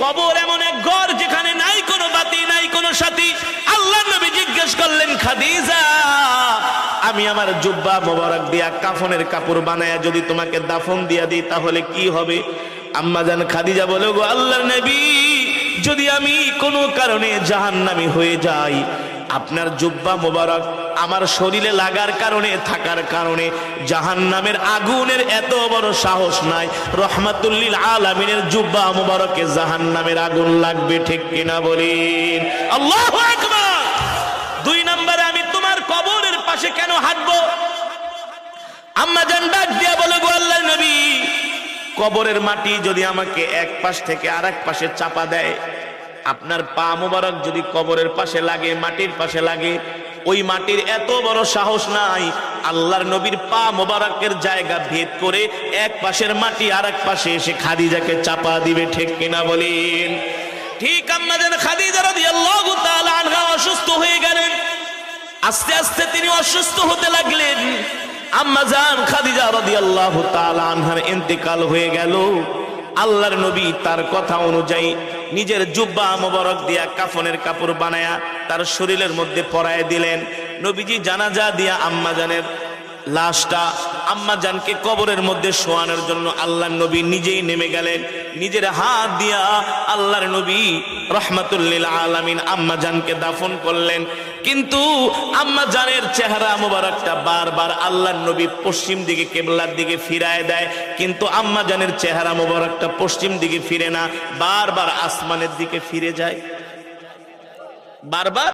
কবর এমন এক ঘর যেখানে নাই কোনো বাতি, নাই কোনো সাথী। আল্লাহর নবী জিজ্ঞেস করলেন, খাদিজা, আমি আমার জুব্বা মোবারক দিয়া কাফনের কাপড় বানায়া যদি তোমাকে দাফন দিয়া দিই তাহলে কি হবে? আম্মা জান খাদিজা বলে, গো আল্লাহর নবী, যদি আমি কোনো কারণে জাহান্নামী হয়ে যাই, আপনার জুব্বা মোবারক আমার শরীরে লাগার কারণে, থাকার কারণে জাহান্নামের আগুনের এত বড় সাহস নাই। রহমাতুল লিল আলামিনের জুব্বা মোবারকে জাহান্নামের আগুন লাগবে, ঠিক কিনা বলেন? আল্লাহু আকবার। 2 নম্বরে, আমি তোমার কবরের পাশে কেন হাঁটবো? আম্মা জান ডাক দিয়া বলে, গো আল্লাহর নবী, কবরের মাটি যদি আমাকে এক পাশ থেকে আরেক পাশে চাপা দেয়, আপনার পা মোবারক যদি কবরের পাশে লাগে, মাটির পাশে লাগে, ওই মাটির এত বড় সাহস নাই আল্লাহর নবীর পা মোবারকের জায়গা ভেদ করে এক পাশের মাটি আরেক পাশে এসে খাদিজাকে চাপা দিবে, ঠিক কিনা বলেন? ঠিক আম্মা জান খাদিজা রাদিয়াল্লাহু তাআলা আনহা অসুস্থ হয়ে গেলেন। আস্তে আস্তে তিনি অসুস্থ হতে লাগলেন। আম্মা জান খাদিজা রাদিয়াল্লাহু তাআলা আনহার ইন্তেকাল হয়ে গেল। আল্লাহর নবী তার কথা অনুযায়ী নিজের জুব্বা মোবারক দিয়া কাফনের কাপড় বানায়া তার শরীরের মধ্যে পরায় দিলেন। নবীজি জানাজা দিয়া আম্মা জানের লাশটা আম্মা জানকে কবরের মধ্যে শোয়ানোর জন্য আল্লাহর নবী নিজেই নেমে গেলেন। নিজের হাত দিয়া আল্লাহর নবী রহমাতুল লিল আলামিন আম্মা জানকে দাফন করলেন। কিন্তু আম্মা জানের চেহারা মোবারকটা বারবার আল্লাহর নবী পশ্চিম দিকে, কিবলার দিকে ফিরায় দেয়, কিন্তু আম্মা জানের চেহারা মোবারকটা পশ্চিম দিকে ফিরে না, বারবার আসমানের দিকে ফিরে যায়। বারবার